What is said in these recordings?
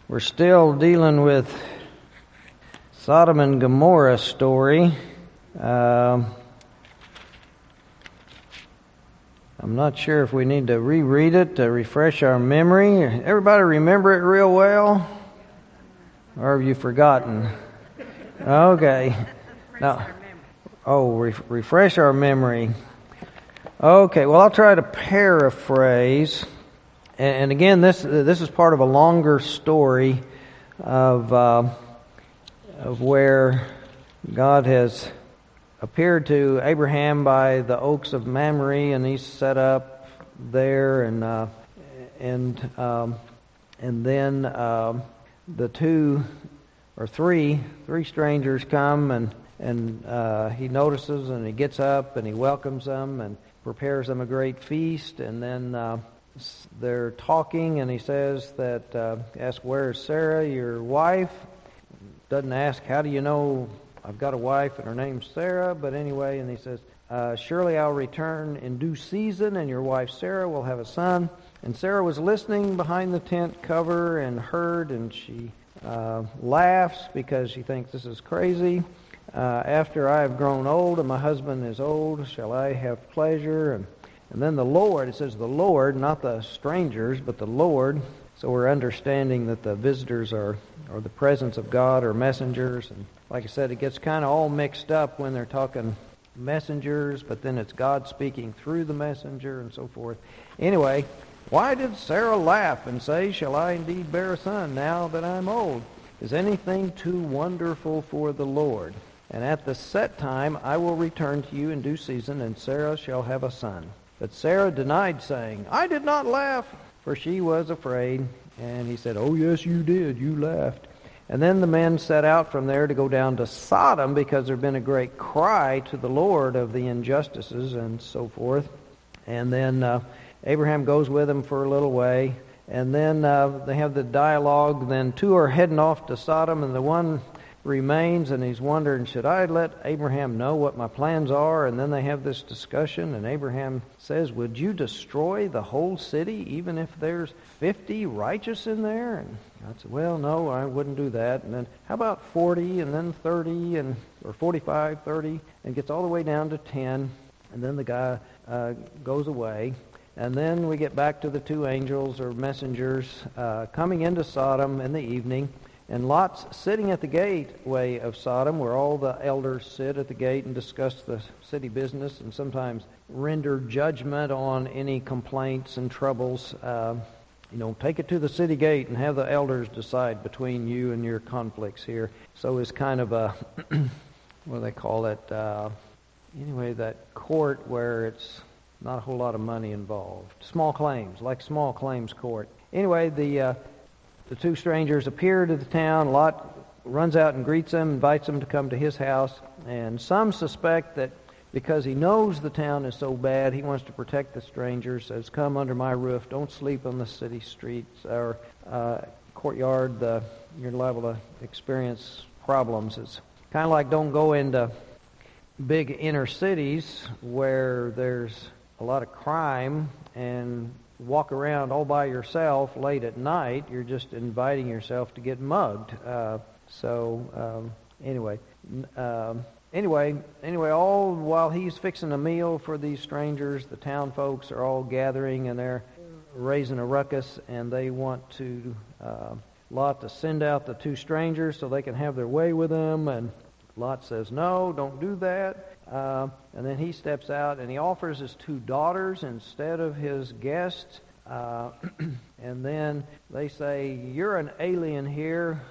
We're still dealing with Sodom and Gomorrah story. I'm not sure if we need to reread it to refresh our memory. Everybody remember it real well? Or have you forgotten? Okay. Now, refresh our memory. Okay, well, I'll try to paraphrase. And again, this is part of a longer story of where God has appeared to Abraham by the oaks of Mamre, and he's set up there, and then the two or three strangers come, and he notices, and he gets up, and he welcomes them, and prepares them a great feast, and then they're talking, and he says that, ask, where is Sarah, your wife? Doesn't ask, how do you know I've got a wife and her name's Sarah? But anyway, and he says, surely I'll return in due season, and your wife Sarah will have a son. And Sarah was listening behind the tent cover and heard, and she laughs because she thinks this is crazy. After I have grown old and my husband is old, shall I have pleasure? And then the Lord, it says the Lord, not the strangers, but the Lord. So we're understanding that the visitors are the presence of God or messengers. And like I said, it gets kind of all mixed up when they're talking messengers, but then it's God speaking through the messenger and so forth. Anyway, why did Sarah laugh and say, shall I indeed bear a son now that I'm old? Is anything too wonderful for the Lord? And at the set time I will return to you in due season, and Sarah shall have a son. But Sarah denied, saying, I did not laugh, for she was afraid. And he said, oh, yes, you did. You laughed. And then the men set out from there to go down to Sodom, because there had been a great cry to the Lord of the injustices and so forth. And then Abraham goes with them for a little way. And then they have the dialogue. Then two are heading off to Sodom, and the one remains, and he's wondering, should I let Abraham know what my plans are? And then they have this discussion, and Abraham says, would you destroy the whole city even if there's 50 righteous in there? And God said, well, no, I wouldn't do that. And then how about 40, and then 30, or 45, 30, and gets all the way down to 10, and then the guy goes away. And then we get back to the two angels or messengers coming into Sodom in the evening. And Lot's sitting at the gateway of Sodom, where all the elders sit at the gate and discuss the city business and sometimes render judgment on any complaints and troubles. Take it to the city gate and have the elders decide between you and your conflicts here. So it's kind of a, what do they call it? That court where it's not a whole lot of money involved. Small claims, like small claims court. Anyway, the two strangers appear to the town. Lot runs out and greets them, invites them to come to his house. And some suspect that because he knows the town is so bad, he wants to protect the strangers. Says, come under my roof. Don't sleep on the city streets or courtyard. You're liable to experience problems. It's kind of like don't go into big inner cities where there's a lot of crime and walk around all by yourself late at night. You're just inviting yourself to get mugged. Anyway, all while he's fixing a meal for these strangers, the town folks are all gathering, and they're raising a ruckus, and they want to Lot to send out the two strangers so they can have their way with them. And Lot says, no, don't do that. And then he steps out, and he offers his two daughters instead of his guests. And then they say, you're an alien here.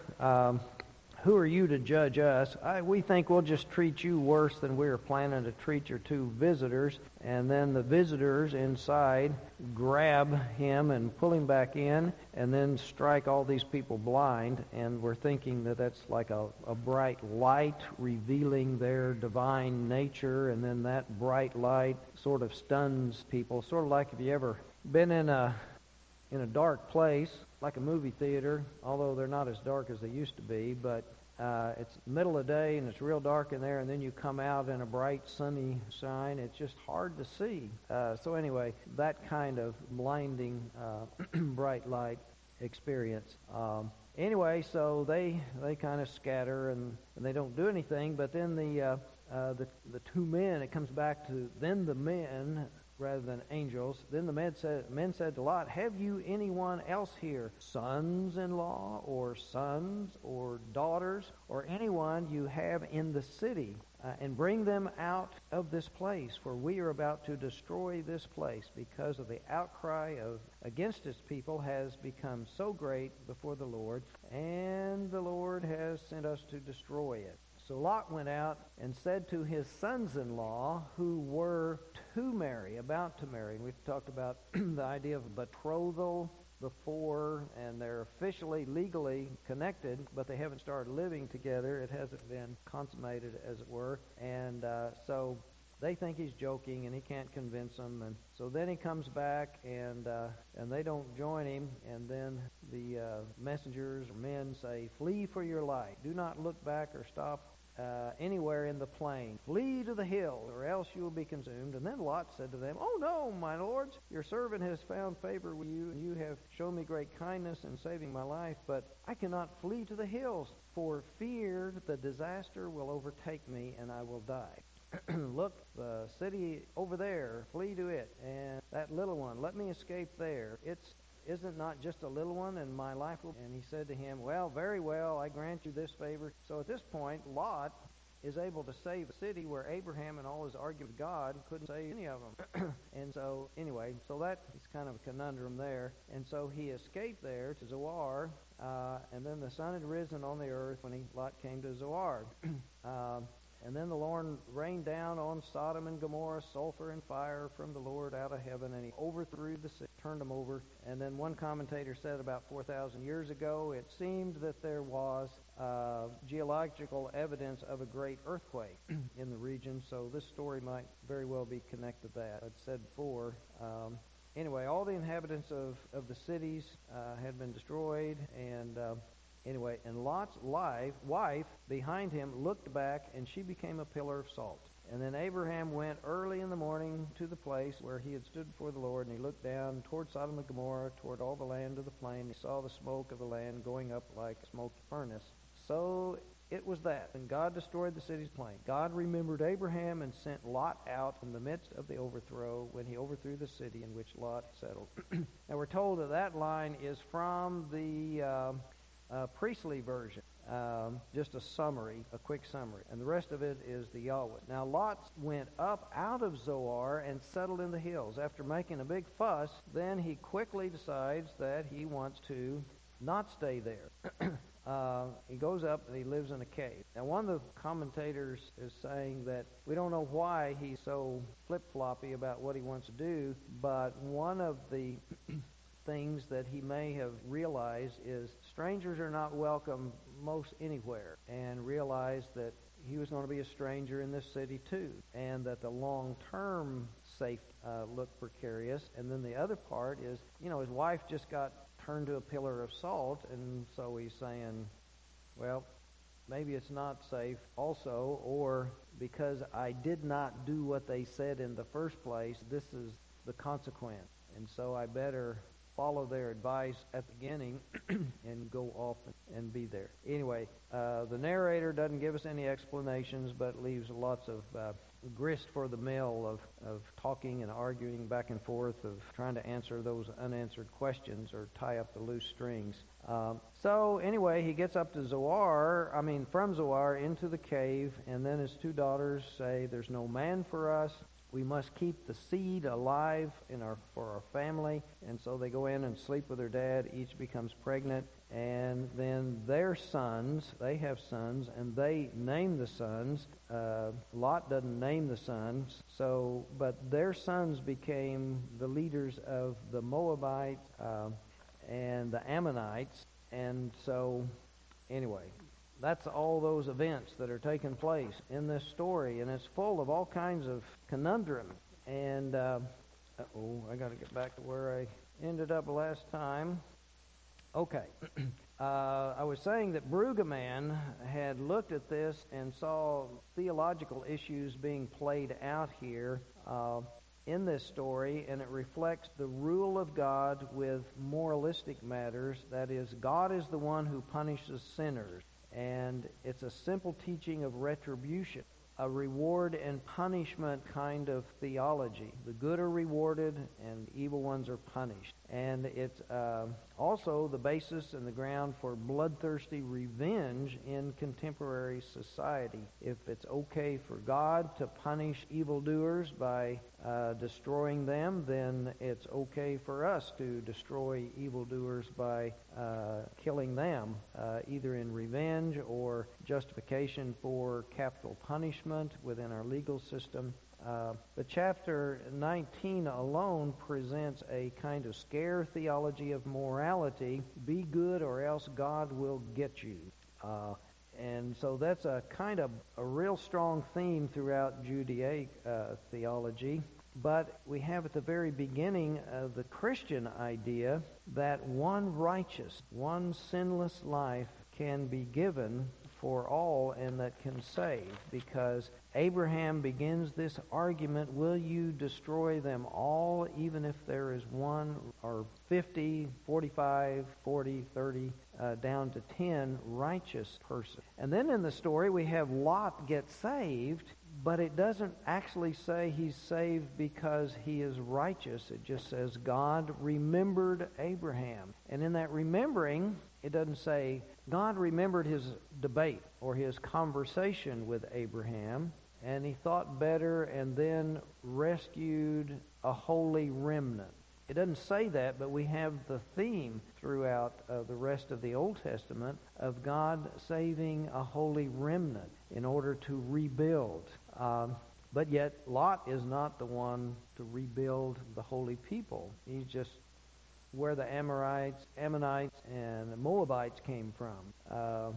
Who are you to judge us? We think we'll just treat you worse than we were planning to treat your two visitors. And then the visitors inside grab him and pull him back in, and then strike all these people blind. And we're thinking that that's like a bright light revealing their divine nature, and then that bright light sort of stuns people. Sort of like if you ever been in a dark place, like a movie theater, although they're not as dark as they used to be, but it's middle of the day and it's real dark in there, and then you come out in a bright sunny shine. It's just hard to see. So anyway, that kind of blinding bright light experience. Anyway, so they kind of scatter and they don't do anything. But then the two men, it comes back to then the men rather than angels. Then the men said to Lot, "Have you anyone else here, sons-in-law or sons or daughters or anyone you have in the city? And bring them out of this place, for we are about to destroy this place, because of the outcry against its people has become so great before the Lord, and the Lord has sent us to destroy it." So Lot went out and said to his sons-in-law, who were about to marry. And we've talked about the idea of betrothal before, and they're officially, legally connected, but they haven't started living together. It hasn't been consummated, as it were. And so they think he's joking, and he can't convince them. And so then he comes back, and they don't join him. And then the messengers or men say, "Flee for your life. Do not look back or stop anywhere in the plain. Flee to the hills, or else you will be consumed." And then Lot said to them, "Oh no, my lords, your servant has found favor with you, and you have shown me great kindness in saving my life, but I cannot flee to the hills, for fear the disaster will overtake me, and I will die. Look, the city over there, flee to it, and that little one, let me escape there. Isn't not just a little one, and my life will..." And he said to him, "Well, very well, I grant you this favor." So at this point, Lot is able to save a city where Abraham and all his argument with God couldn't save any of them. And so, anyway, so that is kind of a conundrum there. And so he escaped there to Zoar, and then the sun had risen on the earth when Lot came to Zoar. And then the Lord rained down on Sodom and Gomorrah sulfur and fire from the Lord out of heaven, and he overthrew the city, turned them over. And then one commentator said about 4,000 years ago, it seemed that there was geological evidence of a great earthquake in the region. So this story might very well be connected to that. I'd said before. Anyway, all the inhabitants of the cities had been destroyed, and anyway, and Lot's wife behind him looked back, and she became a pillar of salt. And then Abraham went early in the morning to the place where he had stood before the Lord, and he looked down toward Sodom and Gomorrah, toward all the land of the plain. He saw the smoke of the land going up like a smoky furnace. So it was that, and God destroyed the city's plain. God remembered Abraham and sent Lot out in the midst of the overthrow, when he overthrew the city in which Lot settled. Now we're told that line is from the priestly version, just a quick summary, and the rest of it is the Yahweh. Now Lot went up out of Zoar and settled in the hills. After making a big fuss, then he quickly decides that he wants to not stay there. He goes up and he lives in a cave. Now one of the commentators is saying that we don't know why he's so flip-floppy about what he wants to do, but one of the things that he may have realized is strangers are not welcome most anywhere, and realized that he was going to be a stranger in this city too, and that the long-term safety looked precarious. And then the other part is, his wife just got turned to a pillar of salt, and so he's saying, well, maybe it's not safe also, or because I did not do what they said in the first place, this is the consequence, and so I better follow their advice at the beginning and go off and be there. Anyway, the narrator doesn't give us any explanations, but leaves lots of grist for the mill of talking and arguing back and forth, of trying to answer those unanswered questions or tie up the loose strings. So anyway, he gets up to from Zoar into the cave, and then his two daughters say, "There's no man for us. We must keep the seed alive for our family." And so they go in and sleep with their dad. Each becomes pregnant. And then their sons, they have sons, and they name the sons. Lot doesn't name the sons. But their sons became the leaders of the Moabites and the Ammonites. And so, anyway, that's all those events that are taking place in this story, and it's full of all kinds of conundrum. And I got to get back to where I ended up last time. Okay, I was saying that Brueggemann had looked at this and saw theological issues being played out here. in this story, and it reflects the rule of God with moralistic matters. That is, God is the one who punishes sinners, and it's a simple teaching of retribution, a reward and punishment kind of theology. The good are rewarded and evil ones are punished. And it's also the basis and the ground for bloodthirsty revenge in contemporary society. If it's okay for God to punish evildoers by destroying them, then it's okay for us to destroy evildoers by killing them, either in revenge or justification for capital punishment within our legal system. But chapter 19 alone presents a kind of scare theology of morality. Be good or else God will get you. And so that's a kind of a real strong theme throughout Judaic theology. But we have at the very beginning the Christian idea that one righteous, one sinless life can be given for all and that can save, because Abraham begins this argument, will you destroy them all even if there is one or 50, 45, 40, 30, down to 10 righteous person. And then in the story we have Lot get saved, but it doesn't actually say he's saved because he is righteous. It just says God remembered Abraham. And in that remembering, it doesn't say God remembered his debate or his conversation with Abraham, and he thought better and then rescued a holy remnant. It doesn't say that, but we have the theme throughout the rest of the Old Testament of God saving a holy remnant in order to rebuild. But yet Lot is not the one to rebuild the holy people. He's just where the Amorites, Ammonites, and Moabites came from.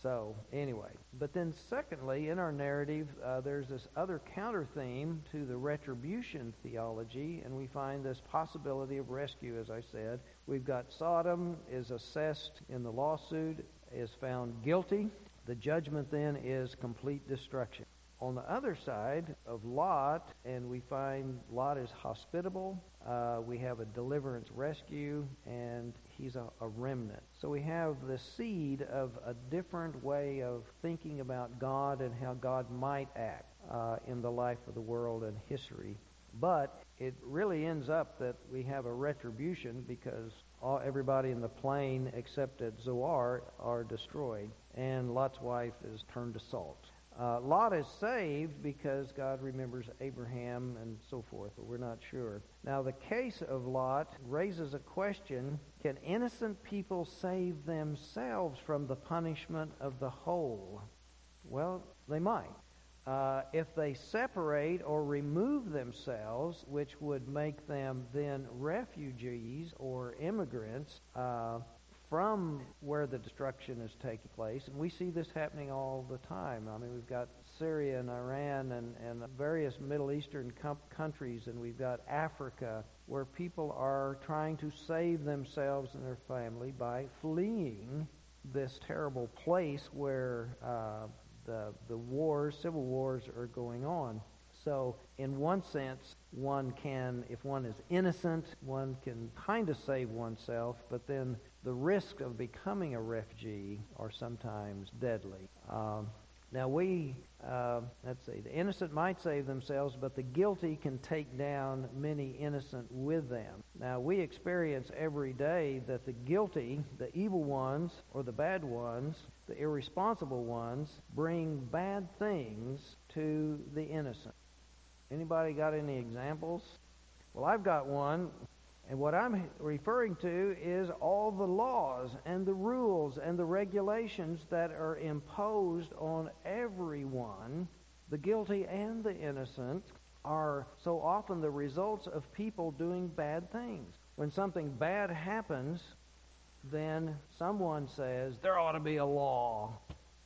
So, anyway. But then secondly, in our narrative, there's this other counter theme to the retribution theology, and we find this possibility of rescue, as I said. We've got Sodom is assessed in the lawsuit, is found guilty. The judgment then is complete destruction. On the other side of Lot, and we find Lot is hospitable, we have a deliverance rescue, and he's a remnant. So we have the seed of a different way of thinking about God and how God might act in the life of the world and history. But it really ends up that we have a retribution because everybody in the plain except at Zoar are destroyed, and Lot's wife is turned to salt. Lot is saved because God remembers Abraham and so forth, but we're not sure. Now, the case of Lot raises a question: can innocent people save themselves from the punishment of the whole? Well, they might. If they separate or remove themselves, which would make them then refugees or immigrants from where the destruction is taking place. And we see this happening all the time. I mean, we've got Syria and Iran and various Middle Eastern countries, and we've got Africa, where people are trying to save themselves and their family by fleeing this terrible place where the wars, civil wars are going on. So in one sense, one can, if one is innocent, one can kind of save oneself, but then the risk of becoming a refugee are sometimes deadly. Now let's see, the innocent might save themselves, but the guilty can take down many innocent with them. Now we experience every day that the guilty, the evil ones or the bad ones, the irresponsible ones, bring bad things to the innocent. Anybody got any examples? Well, I've got one. And what I'm referring to is all the laws and the rules and the regulations that are imposed on everyone, the guilty and the innocent, are so often the results of people doing bad things. When something bad happens, then someone says, there ought to be a law.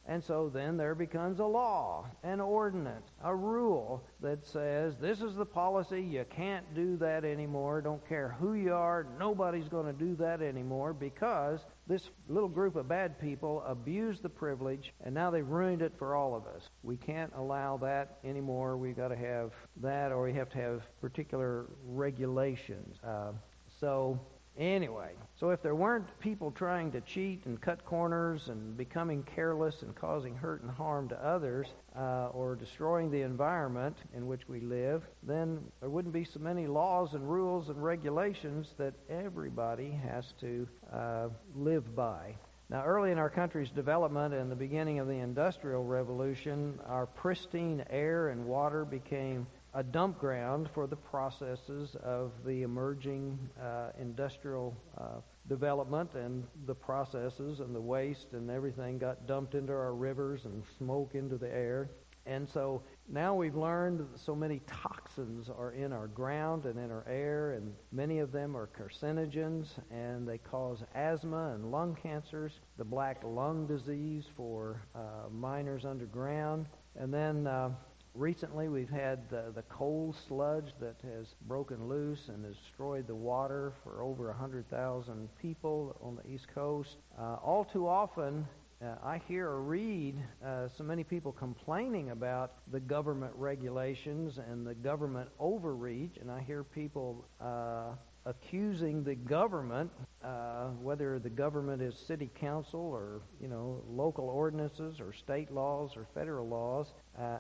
And so then there becomes a law, an ordinance, a rule that says, this is the policy, you can't do that anymore, don't care who you are, nobody's going to do that anymore because this little group of bad people abused the privilege, and now they've ruined it for all of us. We can't allow that anymore. We've got to have that, or we have to have particular regulations. Anyway, so if there weren't people trying to cheat and cut corners and becoming careless and causing hurt and harm to others, or destroying the environment in which we live, then there wouldn't be so many laws and rules and regulations that everybody has to live by. Now, early in our country's development and the beginning of the Industrial Revolution, our pristine air and water became a dump ground for the processes of the emerging industrial development, and the processes and the waste and everything got dumped into our rivers and smoke into the air. And so now we've learned that so many toxins are in our ground and in our air, and many of them are carcinogens, and they cause asthma and lung cancers, the black lung disease for miners underground. And then recently we've had the coal sludge that has broken loose and has destroyed the water for over 100,000 people on the East Coast. All too often, I hear or read so many people complaining about the government regulations and the government overreach, and I hear people accusing the government, whether the government is city council or local ordinances or state laws or federal laws,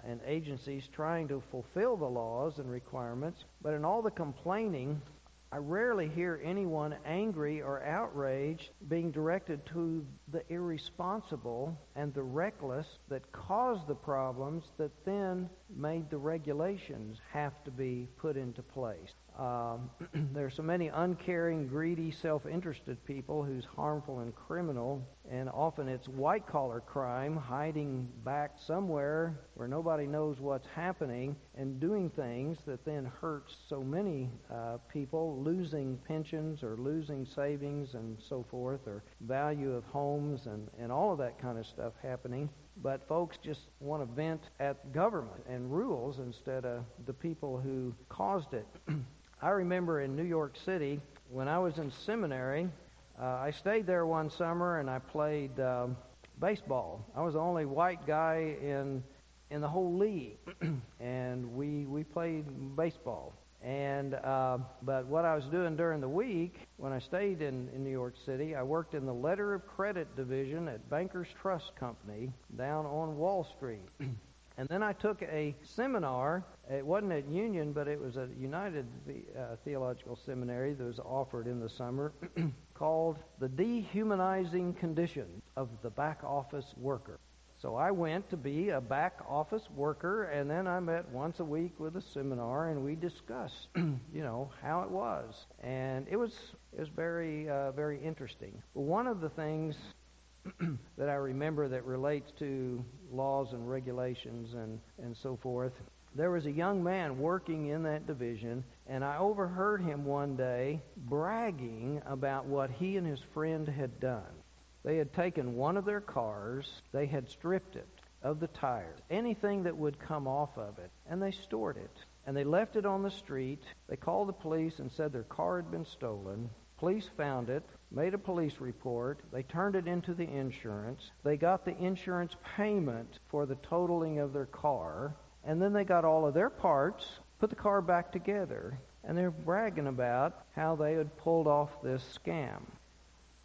and agencies trying to fulfill the laws and requirements. But in all the complaining, I rarely hear anyone angry or outraged being directed to the irresponsible and the reckless that caused the problems that then made the regulations have to be put into place. There are so many uncaring, greedy, self-interested people who's harmful and criminal, and often it's white-collar crime hiding back somewhere where nobody knows what's happening and doing things that then hurts so many people, losing pensions or losing savings and so forth, or value of homes and all of that kind of stuff happening. But folks just want to vent at government and rules instead of the people who caused it. I remember in New York City, when I was in seminary, I stayed there one summer and I played baseball. I was the only white guy in the whole league, and we played baseball. And but what I was doing during the week, when I stayed in New York City, I worked in the letter of credit division at Bankers Trust Company down on Wall Street. And then I took a seminar. It wasn't at Union, but it was a United Theological Seminary that was offered in the summer, called The Dehumanizing Condition of the Back Office Worker. So I went to be a back office worker, and then I met once a week with a seminar, and we discussed, how it was. And it was very, very interesting. But one of the things that I remember that relates to laws and regulations and so forth, there was a young man working in that division, and I overheard him one day bragging about what he and his friend had done. They had taken one of their cars, they had stripped it of the tires, anything that would come off of it, and they stored it. And they left it on the street. They called the police and said their car had been stolen. Police found it, made a police report. They turned it into the insurance. They got the insurance payment for the totaling of their car, and then they got all of their parts, put the car back together, and they're bragging about how they had pulled off this scam.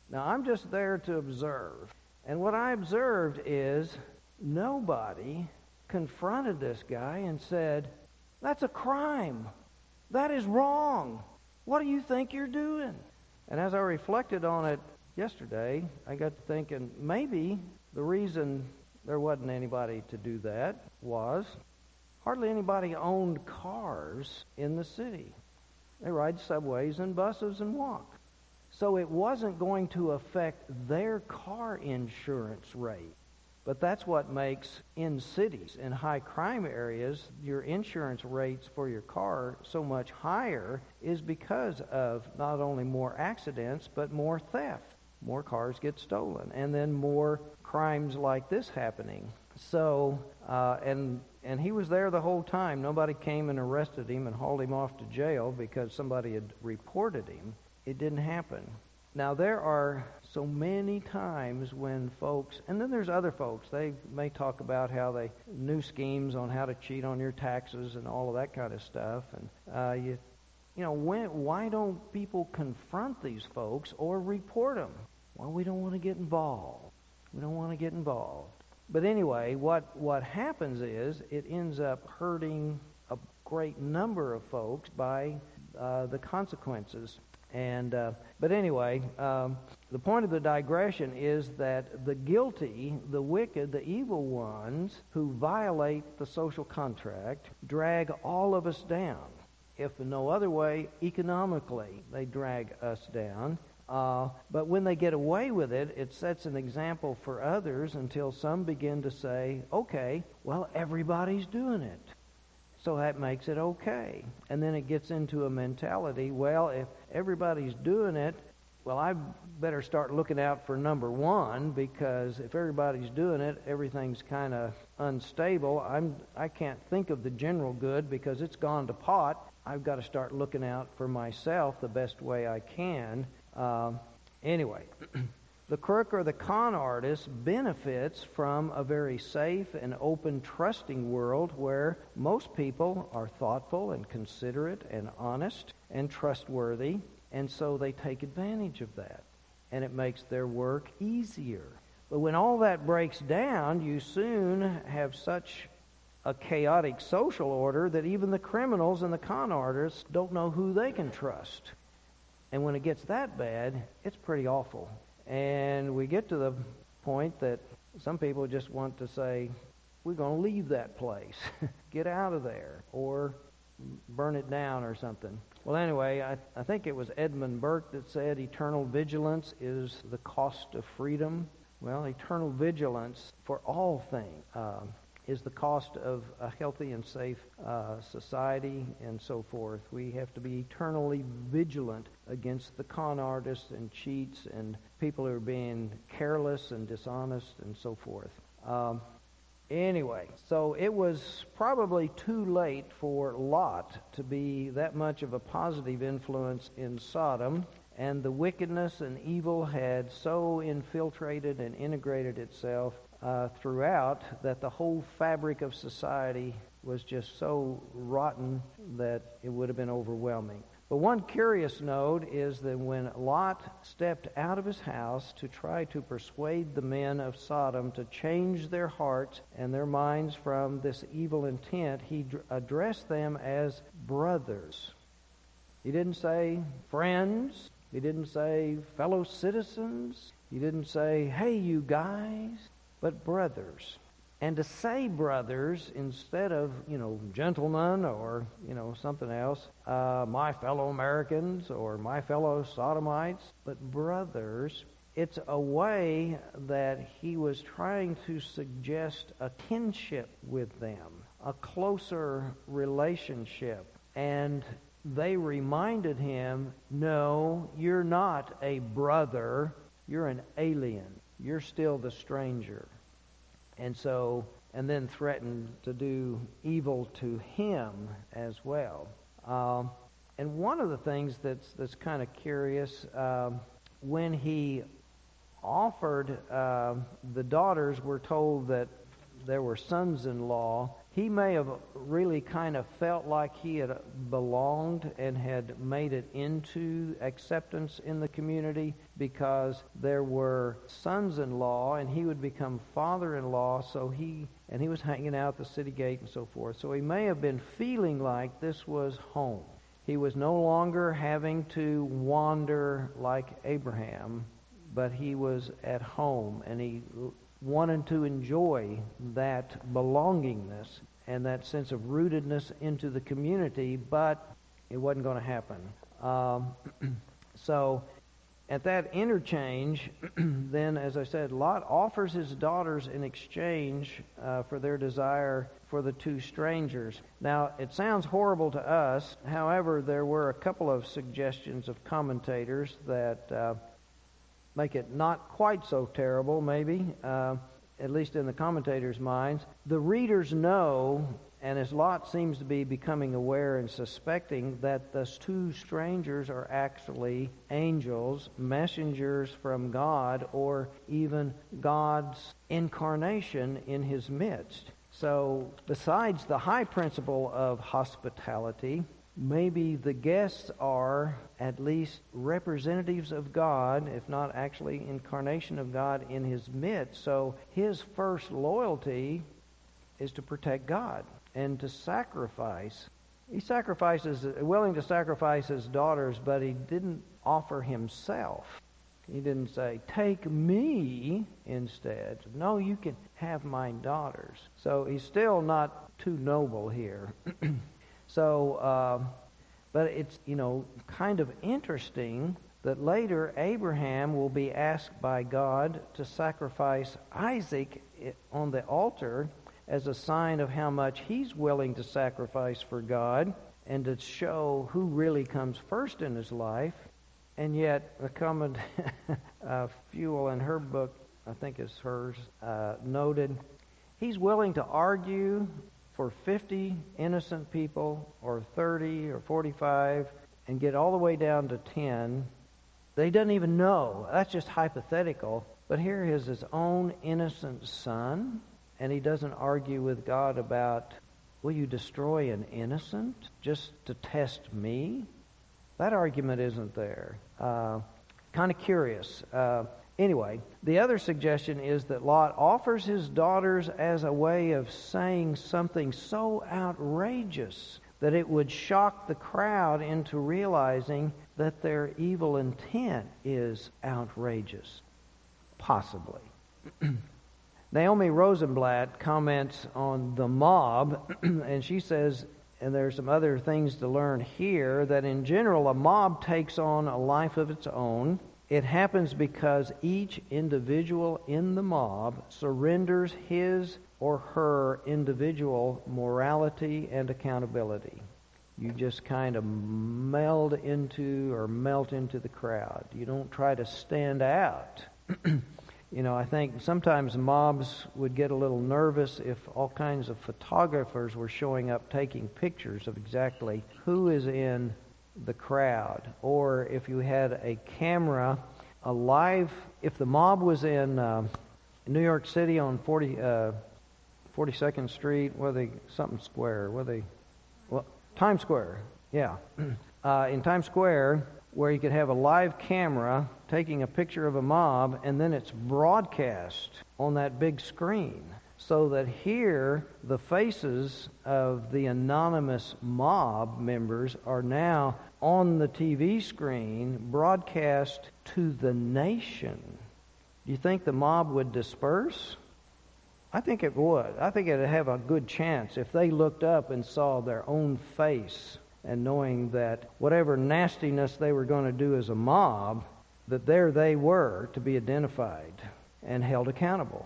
Now, I'm just there to observe. And what I observed is nobody confronted this guy and said, "That's a crime. That is wrong. What do you think you're doing?" And as I reflected on it yesterday, I got to thinking maybe the reason there wasn't anybody to do that was hardly anybody owned cars in the city. They ride subways and buses and walk. So it wasn't going to affect their car insurance rate. But that's what makes, in cities, in high crime areas, your insurance rates for your car so much higher, is because of not only more accidents, but more theft. More cars get stolen, and then more crimes like this happening. So, and he was there the whole time. Nobody came and arrested him and hauled him off to jail because somebody had reported him. It didn't happen. Now, there are so many times when folks, and then there's other folks, they may talk about how they new schemes on how to cheat on your taxes and all of that kind of stuff. And why don't people confront these folks or report them? Well, we don't want to get involved. We don't want to get involved. But anyway, what happens is it ends up hurting a great number of folks by the consequences. But anyway, the point of the digression is that the guilty, the wicked, the evil ones who violate the social contract drag all of us down. If in no other way, economically, they drag us down. But when they get away with it, it sets an example for others until some begin to say, okay, well, everybody's doing it, so that makes it okay. And then it gets into a mentality, well, if everybody's doing it, well, I better start looking out for number one, because if everybody's doing it, everything's kind of unstable. I can't think of the general good because it's gone to pot. I've got to start looking out for myself the best way I can. Anyway, the crook or the con artist benefits from a very safe and open, trusting world where most people are thoughtful and considerate and honest and trustworthy, and so they take advantage of that, and it makes their work easier. But when all that breaks down, you soon have such a chaotic social order that even the criminals and the con artists don't know who they can trust. And when it gets that bad, it's pretty awful. And we get to the point that some people just want to say, we're going to leave that place. Get out of there. Or burn it down or something. Well, anyway, I think it was Edmund Burke that said eternal vigilance is the cost of freedom. Well, eternal vigilance for all things is the cost of a healthy and safe society and so forth. We have to be eternally vigilant against the con artists and cheats and people who are being careless and dishonest and so forth. Anyway, so it was probably too late for Lot to be that much of a positive influence in Sodom, and the wickedness and evil had so infiltrated and integrated itself throughout that the whole fabric of society was just so rotten that it would have been overwhelming. But one curious note is that when Lot stepped out of his house to try to persuade the men of Sodom to change their hearts and their minds from this evil intent, he addressed them as brothers. He didn't say friends. He didn't say fellow citizens. He didn't say, hey, you guys, but brothers. And to say brothers instead of, gentlemen or, something else, my fellow Americans or my fellow Sodomites, but brothers, it's a way that he was trying to suggest a kinship with them, a closer relationship. And they reminded him, no, you're not a brother, you're an alien. You're still the stranger. And then threatened to do evil to him as well. And one of the things that's kind of curious, when he offered the daughters, we're told that there were sons-in-law. He may have really kind of felt like he had belonged and had made it into acceptance in the community because there were sons-in-law and he would become father-in-law, and he was hanging out at the city gate and so forth. So he may have been feeling like this was home. He was no longer having to wander like Abraham, but he was at home, and he wanted to enjoy that belongingness and that sense of rootedness into the community, but it wasn't going to happen. So at that interchange, then, as I said, Lot offers his daughters in exchange for their desire for the two strangers. Now, it sounds horrible to us. However, there were a couple of suggestions of commentators that make it not quite so terrible, maybe, at least in the commentators' minds. The readers know And as Lot seems to be becoming aware and suspecting that those two strangers are actually angels, messengers from God, or even God's incarnation in his midst. So besides the high principle of hospitality, maybe the guests are at least representatives of God, if not actually incarnation of God in his midst. So his first loyalty is to protect God and to sacrifice. He willing to sacrifice his daughters, but he didn't offer himself. He didn't say, take me instead. No, you can have my daughters. So he's still not too noble here. But it's, kind of interesting that later Abraham will be asked by God to sacrifice Isaac on the altar as a sign of how much he's willing to sacrifice for God and to show who really comes first in his life. And yet, the comment Fuel in her book, I think it's hers, noted, he's willing to argue for 50 innocent people, or 30, or 45, and get all the way down to 10. They doesn't even know. That's just hypothetical. But here is his own innocent son, and he doesn't argue with God about, will you destroy an innocent just to test me? That argument isn't there. Kind of curious. Anyway, the other suggestion is that Lot offers his daughters as a way of saying something so outrageous that it would shock the crowd into realizing that their evil intent is outrageous. Possibly. Naomi Rosenblatt comments on the mob, and she says, and there's some other things to learn here, that in general a mob takes on a life of its own. It happens because each individual in the mob surrenders his or her individual morality and accountability. You just kind of melt into the crowd. You don't try to stand out. I think sometimes mobs would get a little nervous if all kinds of photographers were showing up taking pictures of exactly who is in the crowd. Or if you had a camera, if the mob was in New York City on 42nd Street, Times Square, yeah. In Times Square, where you could have a live camera taking a picture of a mob, and then it's broadcast on that big screen. So that here, the faces of the anonymous mob members are now on the TV screen, broadcast to the nation. Do you think the mob would disperse? I think it would. I think it would have a good chance if they looked up and saw their own face, and knowing that whatever nastiness they were going to do as a mob, that there they were to be identified and held accountable.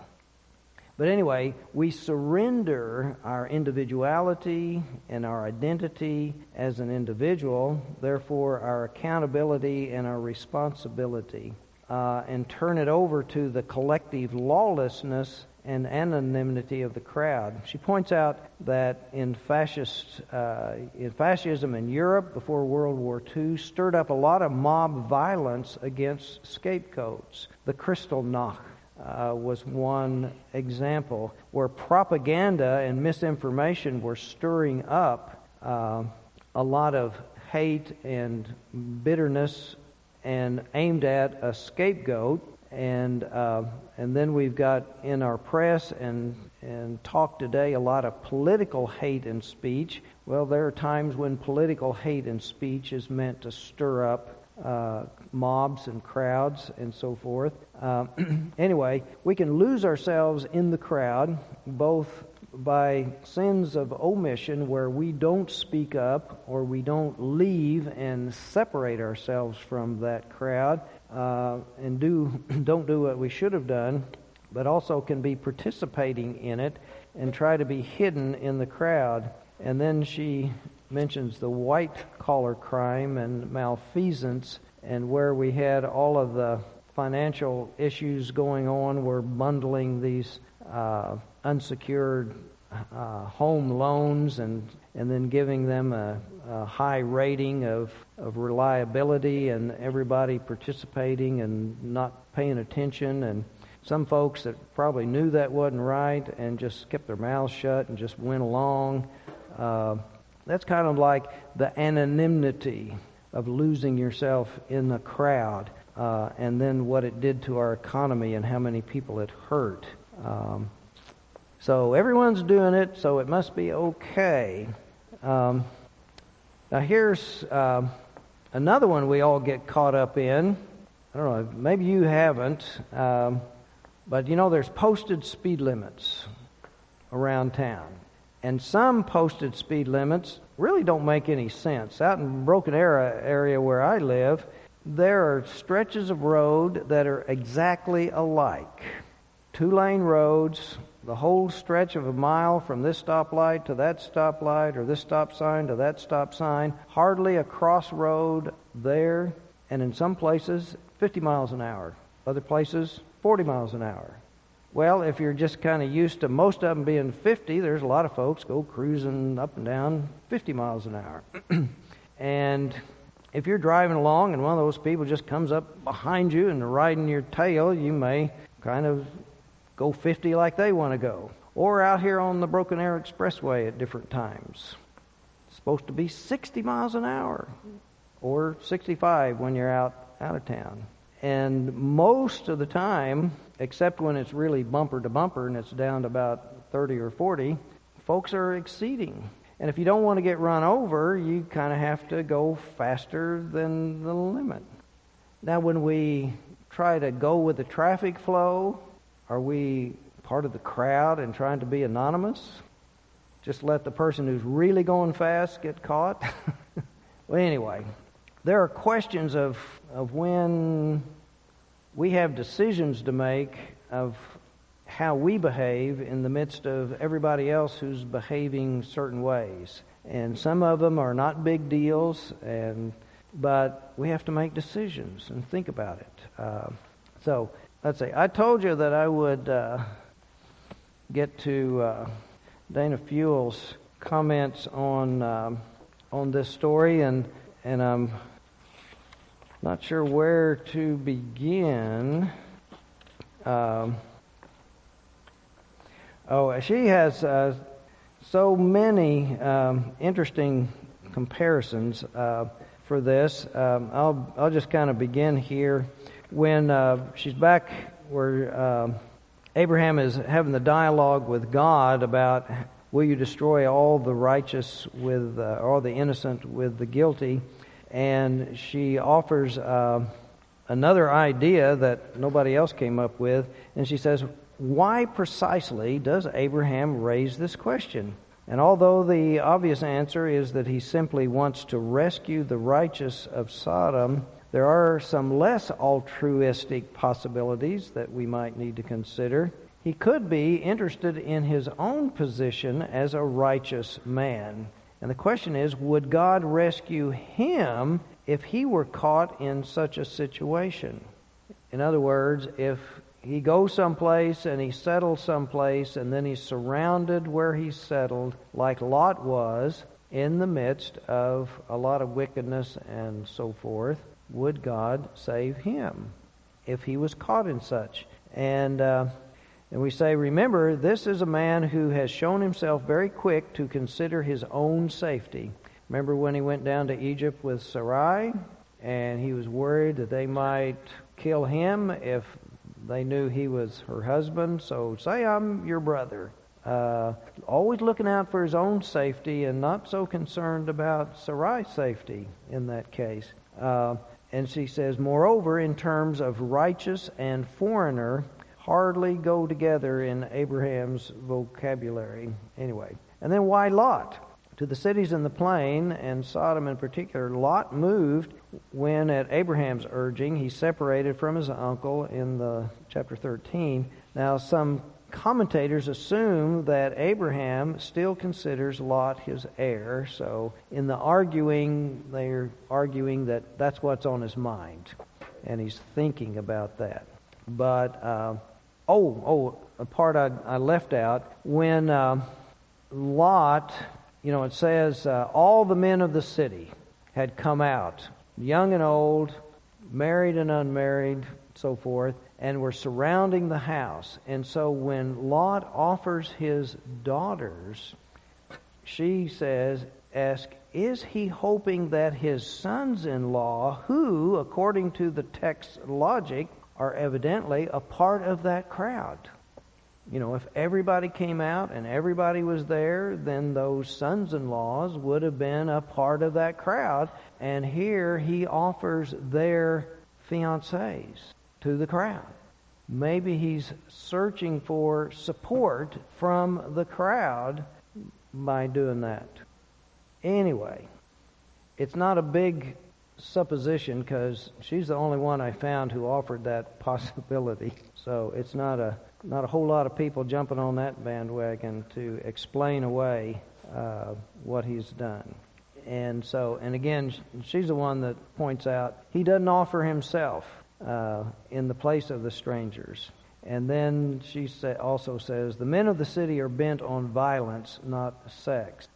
But anyway, we surrender our individuality and our identity as an individual, therefore our accountability and our responsibility, and turn it over to the collective lawlessness and anonymity of the crowd. She points out that in fascism in Europe before World War II stirred up a lot of mob violence against scapegoats. The Kristallnacht was one example where propaganda and misinformation were stirring up a lot of hate and bitterness and aimed at a scapegoat. And then we've got in our press and talk today a lot of political hate and speech. Well, there are times when political hate and speech is meant to stir up mobs and crowds and so forth. Anyway, we can lose ourselves in the crowd, both by sins of omission where we don't speak up or we don't leave and separate ourselves from that crowd, and don't do what we should have done, but also can be participating in it and try to be hidden in the crowd. And then she mentions the white-collar crime and malfeasance, and where we had all of the financial issues going on, we're bundling these unsecured home loans and then giving them a high rating of reliability and everybody participating and not paying attention, and some folks that probably knew that wasn't right and just kept their mouths shut and just went along. That's kind of like the anonymity of losing yourself in the crowd, and then what it did to our economy and how many people it hurt. So everyone's doing it, so it must be okay. Now here's another one we all get caught up in. I don't know, maybe you haven't, but you know there's posted speed limits around town. And some posted speed limits really don't make any sense. Out in Broken Arrow area where I live, there are stretches of road that are exactly alike. 2-lane roads, the whole stretch of a mile from this stoplight to that stoplight, or this stop sign to that stop sign, hardly a crossroad there, and in some places 50 miles an hour, other places 40 miles an hour. Well, if you're just kind of used to most of them being 50, there's a lot of folks go cruising up and down 50 miles an hour. And if you're driving along and one of those people just comes up behind you and riding your tail, you may kind of go 50 like they want to go. Or out here on the Broken Arrow Expressway at different times. It's supposed to be 60 miles an hour or 65 when you're out of town. And most of the time, except when it's really bumper to bumper and it's down to about 30 or 40, folks are exceeding. And if you don't want to get run over, you kind of have to go faster than the limit. Now, when we try to go with the traffic flow, are we part of the crowd and trying to be anonymous? Just let the person who's really going fast get caught? Well, anyway, there are questions of when we have decisions to make of how we behave in the midst of everybody else who's behaving certain ways. And some of them are not big deals, but we have to make decisions and think about it. So let's see. I told you that I would get to Dana Fuel's comments on this story, and I'm not sure where to begin. She has so many interesting comparisons for this. I'll just kind of begin here when she's back where Abraham is having the dialogue with God about, will you destroy all the righteous with all the innocent with the guilty? And she offers another idea that nobody else came up with, and she says, why precisely does Abraham raise this question? And although the obvious answer is that he simply wants to rescue the righteous of Sodom, there are some less altruistic possibilities that we might need to consider. He could be interested in his own position as a righteous man. And the question is, would God rescue him if he were caught in such a situation? In other words, if he goes someplace and he settles someplace and then he's surrounded where he's settled, like Lot was, in the midst of a lot of wickedness and so forth, would God save him if he was caught in such? And we say, remember, this is a man who has shown himself very quick to consider his own safety. Remember when he went down to Egypt with Sarai, and he was worried that they might kill him if they knew he was her husband. So say I'm your brother. Always looking out for his own safety and not so concerned about Sarai's safety in that case. And she says, moreover, in terms of righteous and foreigner, hardly go together in Abraham's vocabulary. Anyway, and then why Lot? To the cities in the plain, and Sodom in particular, Lot moved when, at Abraham's urging, he separated from his uncle in the chapter 13. Now, some commentators assume that Abraham still considers Lot his heir. So, in the arguing, they're arguing that that's what's on his mind, and he's thinking about that. But a part I left out when Lot, it says all the men of the city had come out, young and old, married and unmarried, so forth, and were surrounding the house. And so when Lot offers his daughters, she asks, is he hoping that his sons-in-law, who, according to the text's logic, are evidently a part of that crowd? If everybody came out and everybody was there, then those sons-in-laws would have been a part of that crowd. And here he offers their fiancés to the crowd. Maybe he's searching for support from the crowd by doing that. Anyway, it's not a big supposition because she's the only one I found who offered that possibility. So it's not a whole lot of people jumping on that bandwagon to explain away what he's done. And again, she's the one that points out he doesn't offer himself in the place of the strangers. And then she also says, the men of the city are bent on violence, not sex.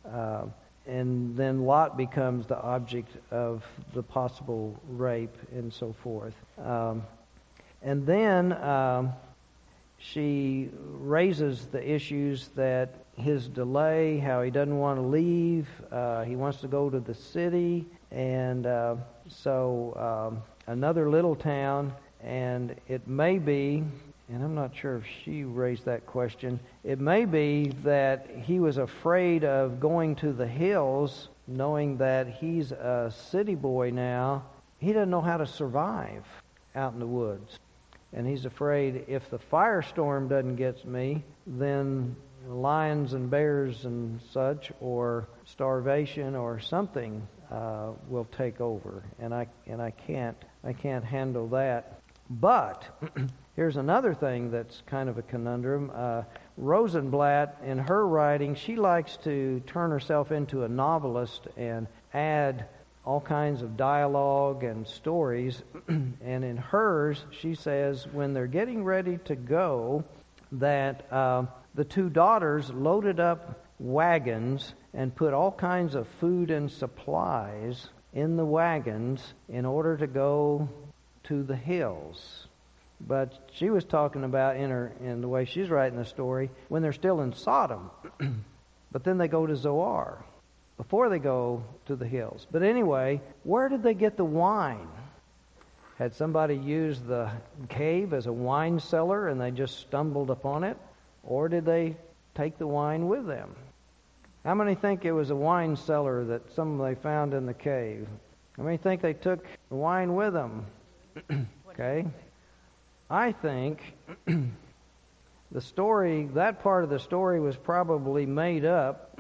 And then Lot becomes the object of the possible rape and so forth. And then she raises the issues that his delay, how he doesn't want to leave, he wants to go to the city, and so another little town, and it may be, and I'm not sure if she raised that question, it may be that he was afraid of going to the hills, knowing that he's a city boy now. He doesn't know how to survive out in the woods. And he's afraid if the firestorm doesn't get me, then lions and bears and such, or starvation or something will take over. And I can't handle that. But here's another thing that's kind of a conundrum. Rosenblatt, in her writing, she likes to turn herself into a novelist and add all kinds of dialogue and stories. And in hers, she says when they're getting ready to go, that the two daughters loaded up wagons and put all kinds of food and supplies in the wagons in order to go to the hills. But she was talking about in the way she's writing the story when they're still in Sodom. But then they go to Zoar before they go to the hills. But anyway, where did they get the wine? Had somebody used the cave as a wine cellar and they just stumbled upon it? Or did they take the wine with them? How many think it was a wine cellar that they found in the cave? How many think they took the wine with them? Okay. I think that part of the story was probably made up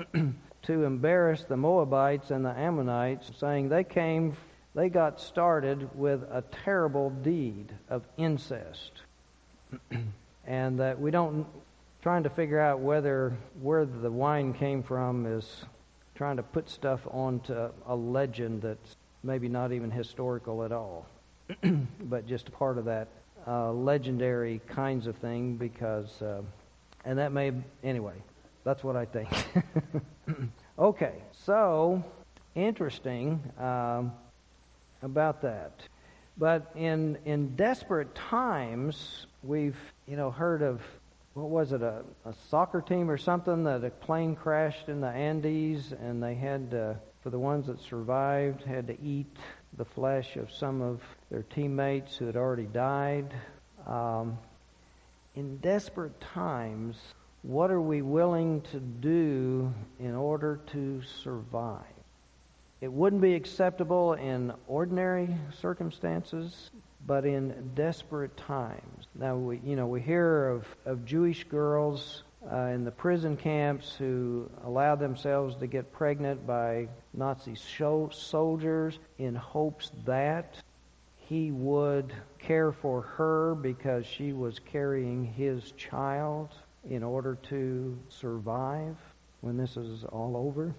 to embarrass the Moabites and the Ammonites, saying they got started with a terrible deed of incest. And that trying to figure out where the wine came from is trying to put stuff onto a legend that's maybe not even historical at all, but just part of that legendary kinds of thing, because and that may anyway, that's what I think. Okay, so interesting about that. But in desperate times, we've heard of, what was it, a soccer team or something, that a plane crashed in the Andes, and they had for the ones that survived, had to eat the flesh of some of their teammates who had already died. In desperate times, what are we willing to do in order to survive? It wouldn't be acceptable in ordinary circumstances, but in desperate times. Now, we hear of Jewish girls in the prison camps who allowed themselves to get pregnant by Nazi soldiers in hopes that he would care for her because she was carrying his child in order to survive when this is all over.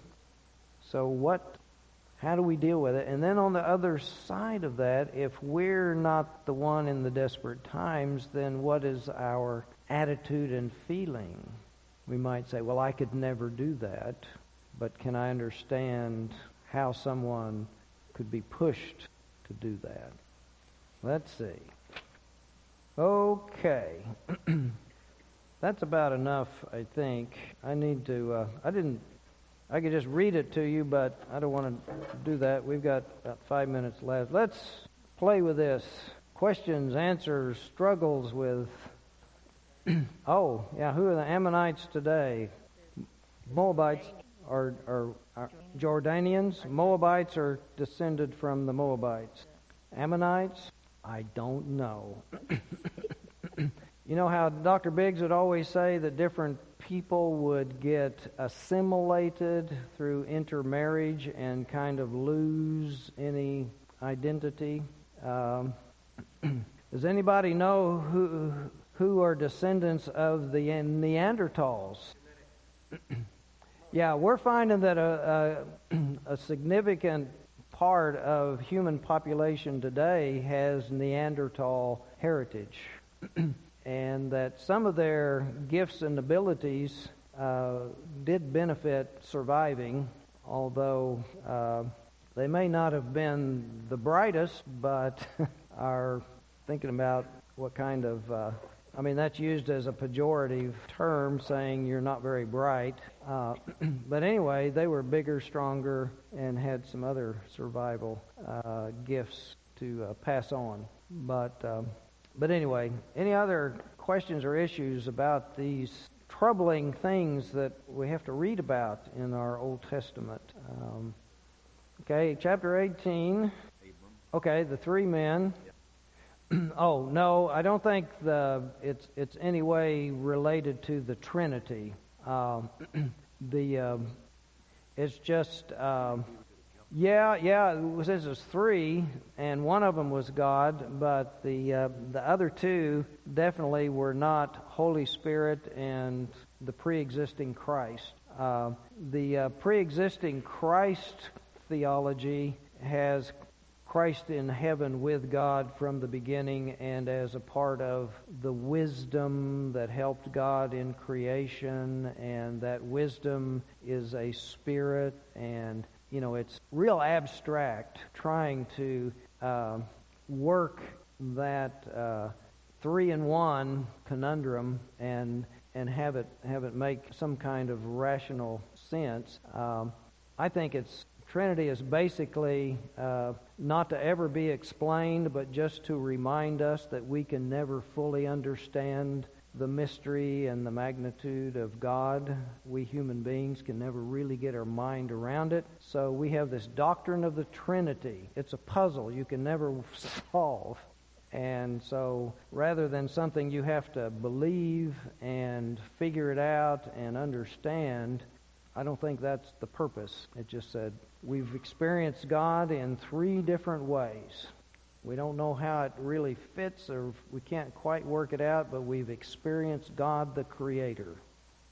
So how do we deal with it? And then on the other side of that, if we're not the one in the desperate times, then what is our attitude and feeling? we might say, well, I could never do that, but can I understand how someone could be pushed to do that? Let's see. Okay. That's about enough, I think. I need to, I could just read it to you, but I don't want to do that. We've got about 5 minutes left. Let's play with this. Questions, answers, struggles with, oh, yeah, who are the Ammonites today? Moabites are Jordanians. Moabites are descended from the Moabites. Ammonites? I don't know. You know how Dr. Biggs would always say that different people would get assimilated through intermarriage and kind of lose any identity? Does anybody know who are descendants of the Neanderthals? Yeah, we're finding that a significant part of human population today has Neanderthal heritage. And that some of their gifts and abilities did benefit surviving, although they may not have been the brightest, but are thinking about what kind of, that's used as a pejorative term, saying you're not very bright. But anyway, they were bigger, stronger, and had some other survival gifts to pass on. But anyway, any other questions or issues about these troubling things that we have to read about in our Old Testament? Okay, chapter 18. Okay, the three men. Oh, no, I don't think it's any way related to the Trinity. It's just... Yeah, since there's three, and one of them was God, but the other two definitely were not Holy Spirit and the pre-existing Christ. The pre-existing Christ theology has Christ in heaven with God from the beginning and as a part of the wisdom that helped God in creation, and that wisdom is a spirit, and it's real abstract trying to work that 3-in-1 conundrum and have it make some kind of rational sense. I think Trinity is basically not to ever be explained, but just to remind us that we can never fully understand the mystery and the magnitude of God. We human beings can never really get our mind around it. So we have this doctrine of the Trinity. It's a puzzle you can never solve. And so rather than something you have to believe and figure it out and understand, I don't think that's the purpose. It just said we've experienced God in 3 different ways. We don't know how it really fits, or we can't quite work it out, but we've experienced God the Creator.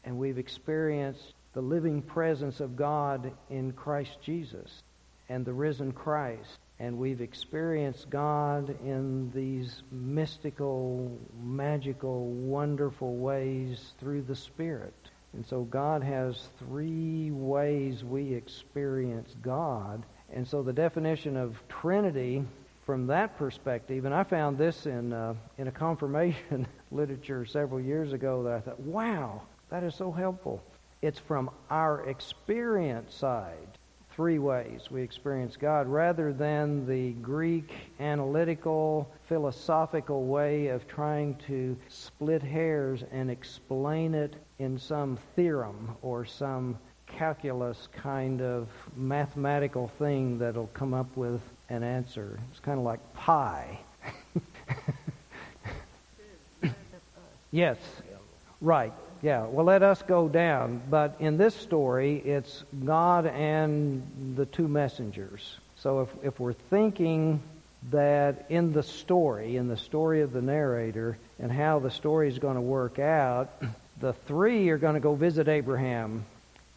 And we've experienced the living presence of God in Christ Jesus and the risen Christ. And we've experienced God in these mystical, magical, wonderful ways through the Spirit. And so God has 3 ways we experience God. And so the definition of Trinity from that perspective, and I found this in a confirmation literature several years ago that I thought, wow, that is so helpful. It's from our experience side, 3 ways we experience God, rather than the Greek analytical, philosophical way of trying to split hairs and explain it in some theorem or some calculus kind of mathematical thing that'll come up with an answer. It's kind of like pi. Yes, right. Yeah, well, let us go down. But in this story, it's God and the 2 messengers. So if we're thinking that in the story of the narrator and how the story is going to work out, the 3 are going to go visit Abraham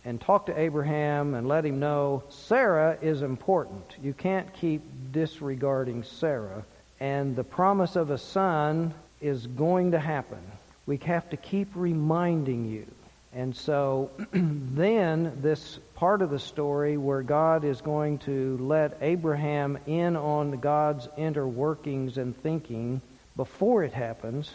and talk to Abraham and let him know Sarah is important. You can't keep disregarding Sarah. And the promise of a son is going to happen. We have to keep reminding you. And so then this part of the story where God is going to let Abraham in on God's inner workings and thinking before it happens,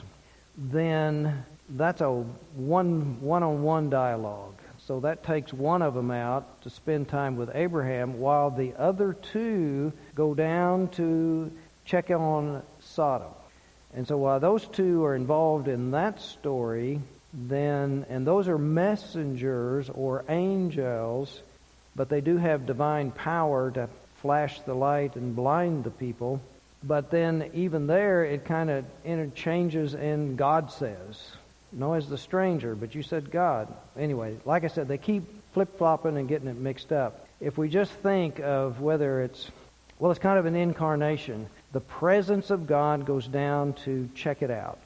then that's a one-on-one dialogue. So that takes one of them out to spend time with Abraham, while the other two go down to check on Sodom. And so while those two are involved in that story, then, and those are messengers or angels, but they do have divine power to flash the light and blind the people. But then even there, it kind of interchanges in God says. No, as the stranger, but you said God. Anyway, like I said, they keep flip-flopping and getting it mixed up. If we just think of whether it's kind of an incarnation. The presence of God goes down to check it out.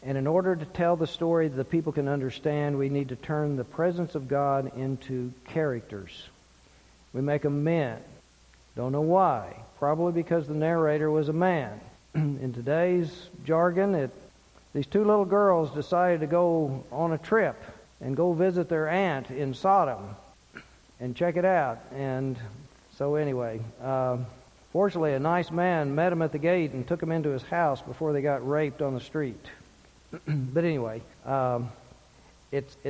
And in order to tell the story that the people can understand, we need to turn the presence of God into characters. We make them men. Don't know why. Probably because the narrator was a man. In today's jargon, these two little girls decided to go on a trip and go visit their aunt in Sodom and check it out. And so anyway, fortunately a nice man met them at the gate and took them into his house before they got raped on the street. But anyway, it's